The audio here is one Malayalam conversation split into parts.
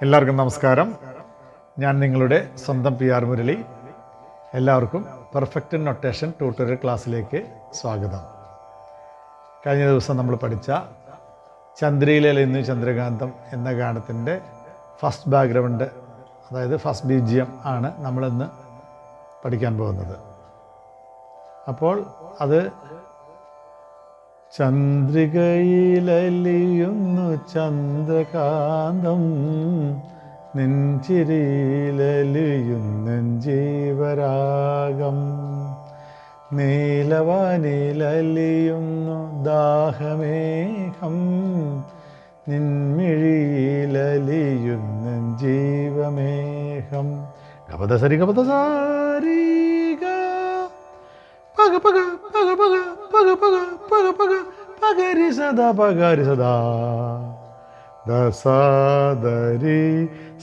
എല്ലാവർക്കും നമസ്കാരം. ഞാൻ നിങ്ങളുടെ സ്വന്തം പി ആർ മുരളി. എല്ലാവർക്കും പെർഫെക്റ്റ് നൊട്ടേഷൻ ട്യൂട്ടോറിയൽ ക്ലാസ്സിലേക്ക് സ്വാഗതം. കഴിഞ്ഞ ദിവസം നമ്മൾ പഠിച്ച ചന്ദ്രയിലെന്നു ചന്ദ്രകാന്തം എന്ന ഗാനത്തിൻ്റെ ഫസ്റ്റ് ബാക്ക്ഗ്രൗണ്ട്, അതായത് ഫസ്റ്റ് ബീജിയം ആണ് നമ്മളിന്ന് പഠിക്കാൻ പോകുന്നത്. അപ്പോൾ അത് ചന്ദ്രികയിലലിയുന്നു ചന്ദ്രകാന്തം, നെഞ്ചിരിയിലലിയുന്നു ജീവരാഗം, നീലവാനിലലിയുന്നു ദാഹമേഘം, നിൻമിഴിയിലലിയുന്നു ജീവമേഘം. ഗപദസരി ഗപദസാരി പഗ പഗ പഗ പഗ പഗ പഗ പഗ പഗ പഗരി സദാ പഗരി സദാ ദസദരി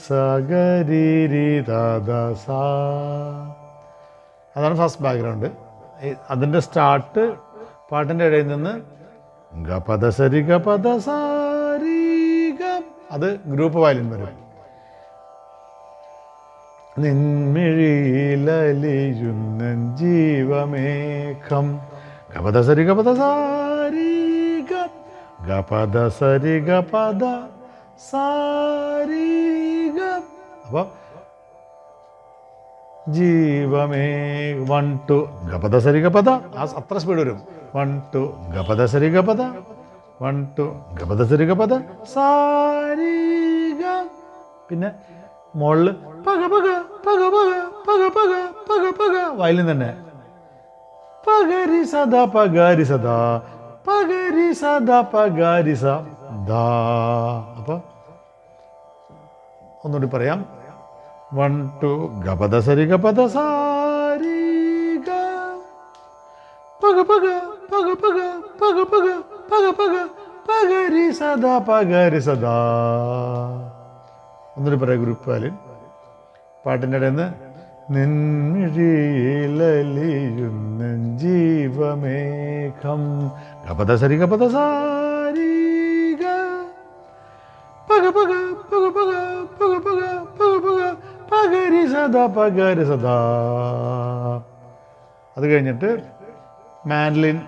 സഗരി ദദസ. അതാണ് ഫസ്റ്റ് ബാക്ക്ഗ്രൗണ്ട്. അതിൻ്റെ സ്റ്റാർട്ട് പാട്ടിൻ്റെ ഇടയിൽ നിന്ന് ഗപദസരി ഗപദസാരി ഗ, അത് ഗ്രൂപ്പ് വയലിൻ വരും. നിൻമിഴിയിലലിയുന്ന ജീവമേഘം, ഗപദസരി ഗപദസാരി ഗ, ഗപദസരി ഗപദ സാരി ഗ. അപ്പോൾ ജീവമേ 1 2 ഗപദസരി ഗപദ, അത്ര സ്പീഡ് വരും. 1 2 ഗപദസരി ഗപദ, 1 2 ഗപദസരി ഗപദ സാരി ഗ. പിന്നെ മുകളിൽ പഗ പഗ പഗ പഗ പഗ പഗ പഗ പഗ വയലിൻ തന്നെ പഗരി സദാ പഗരി സദാ പഗരി സദാ പഗരി സദാ. അപ്പോൾ ഒന്നുകൂടി പറയാം. 1 2 ഗപദസരി ഗപദ സാരി ഗ, പഗ പഗ പഗ പഗ പഗ പഗ പഗ പഗ പഗരി സദാ പഗരി സദാ. ഒന്നുകൂടി പറയാം ഗ്രൂപ്പ് വയലിൻ. പാട്ടിൻ്റെ ഇടയിൽ നിന്ന് നിൻമിഴിയിലലിയുന്ന ജീവമേഘം, ഗപദസരി ഗപദസാരി ഗ, പഗ പഗ പഗ പഗ പഗ പഗ പഗ പഗ പഗരി സദാ പഗരി സദാ. അത് കഴിഞ്ഞിട്ട് മാൻഡലിൻ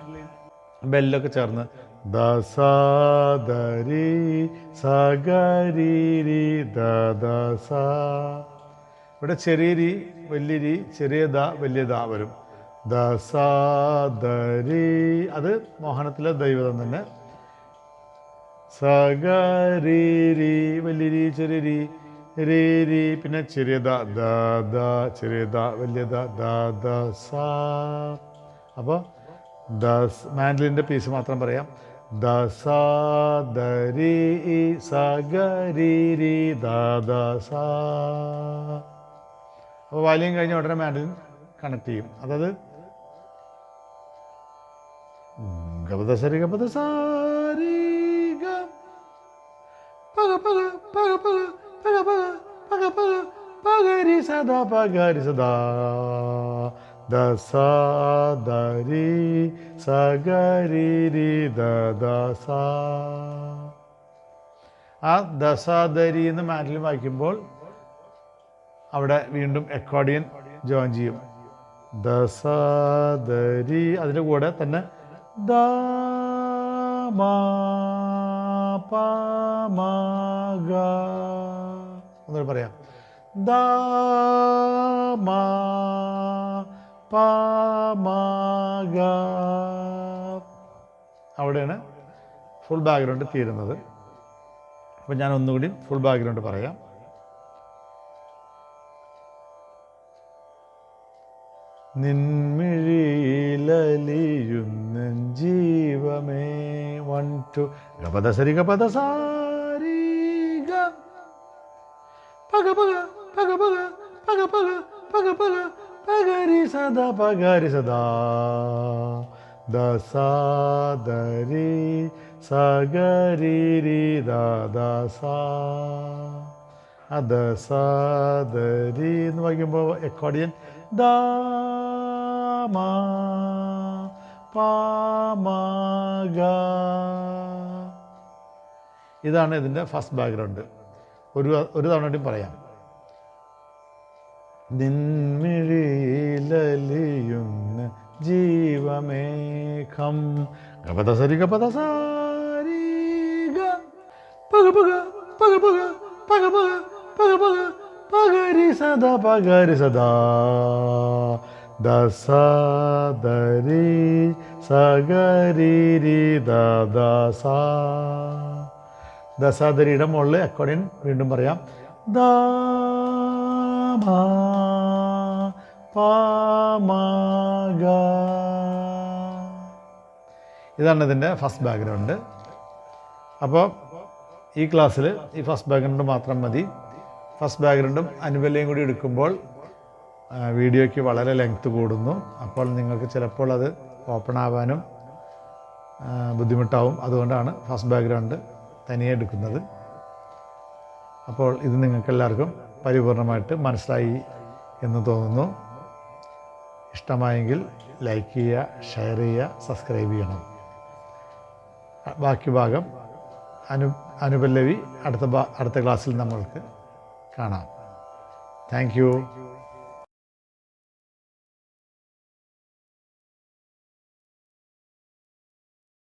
ബെല്ലൊക്കെ ചേർന്ന് ദസദരി സഗരി ദദസ. ഇവിടെ ചെറിയ രീ വലിയ രീ, ചെറിയ ദ വലിയ ദ വരും. ദസദരി, അത് മോഹനത്തിലെ ദൈവതം തന്നെ. സഗരി വലിയ രീ ചെറിയ രീ രീ രീ, പിന്നെ ചെറിയ ദ ദ ദ, ചെറിയ ദ വലിയ ദ ദ ദ സ. അപ്പോൾ മാൻഡലിൻ്റെ പീസ് മാത്രം പറയാം. ദസദരി സഗരി ദ ദ സ. അപ്പോൾ വയലിൻ കഴിഞ്ഞ ഉടനെ മാൻഡലിൻ കണക്ട് ചെയ്യും. അതായത് ഗപദസരി ഗപദസാരി ഗ, പഗ പഗ പഗ പഗ പഗ പഗ പഗ പഗ പഗരി സദാ പഗരി സദാ ദസദരി സഗരി ദദസ. ആ ദസദരി എന്ന് മാൻഡലിൻ വായിക്കുമ്പോൾ അവിടെ വീണ്ടും അക്കോർഡിയൻ ജോയിൻ ചെയ്യും. ദസദരി, അതിൻ്റെ കൂടെ തന്നെ ദ മ പ മ ഗ. ഒന്നുകൂടി പറയാം. ദ മ പ മ ഗ. അവിടെയാണ് ഫുൾ ബാക്ക്ഗ്രൗണ്ട് തീരുന്നത്. അപ്പം ഞാൻ ഒന്നുകൂടി ഫുൾ ബാക്ക്ഗ്രൗണ്ട് പറയാം. നിൻമിഴിയിലലിയുന്ന ജീവമേ 1 2 ഗപദസരി ഗപദസാരി ഗ, പഗ പഗ പഗ പഗ പഗ പഗ പഗ പഗ പഗരി സദാ പഗരി സദാ ദസദരി സഗരി ദദസ. ആ ദസദരി എന്ന് വായിക്കുമ്പോൾ അക്കോർഡിയൻ ദ മ പ മ ഗ. ഇതാണ് ഇതിൻ്റെ ഫസ്റ്റ് ബാക്ക്ഗ്രൗണ്ട്. ഒരു തവണ കൂടി പറയാം. നിൻമിഴിയിലലിയുന്ന ജീവമേഘം ഗപദ സരി ഗപദ സാരി ഗ പഗ പഗ പഗ പഗ പഗ പഗ പഗ പഗ പഗരി സദാ ദസദരി സഗരി ദസ. ദസാദരിയുടെ മുകളിൽ അക്കോർഡിയൻ വീണ്ടും പറയാം. ദ ഇതാണ് ഇതിൻ്റെ ഫസ്റ്റ് ബാക്ക്ഗ്രൗണ്ട്. അപ്പോൾ ഈ ക്ലാസ്സിൽ ഈ ഫസ്റ്റ് ബാക്ക്ഗ്രൗണ്ട് മാത്രം മതി. ഫസ്റ്റ് ബാക്ക്ഗ്രൗണ്ടും അനുപല്ലയും കൂടി എടുക്കുമ്പോൾ വീഡിയോയ്ക്ക് വളരെ ലെങ്ത് കൂടുന്നു. അപ്പോൾ നിങ്ങൾക്ക് ചിലപ്പോൾ അത് ഓപ്പൺ ആവാനും ബുദ്ധിമുട്ടാവും. അതുകൊണ്ടാണ് ഫസ്റ്റ് ബാക്ക്ഗ്രൗണ്ട് തനിയെ എടുക്കുന്നത്. അപ്പോൾ ഇത് നിങ്ങൾക്കെല്ലാവർക്കും പരിപൂർണമായിട്ട് മനസ്സിലായി എന്ന് തോന്നുന്നു. ഇഷ്ടമായെങ്കിൽ ലൈക്ക് ചെയ്യുക, ഷെയർ ചെയ്യുക, സബ്സ്ക്രൈബ് ചെയ്യണം. ബാക്കി ഭാഗം അനുപല്ലവി അടുത്ത ക്ലാസ്സിൽ നമ്മൾക്ക് കാണാം. Thank you.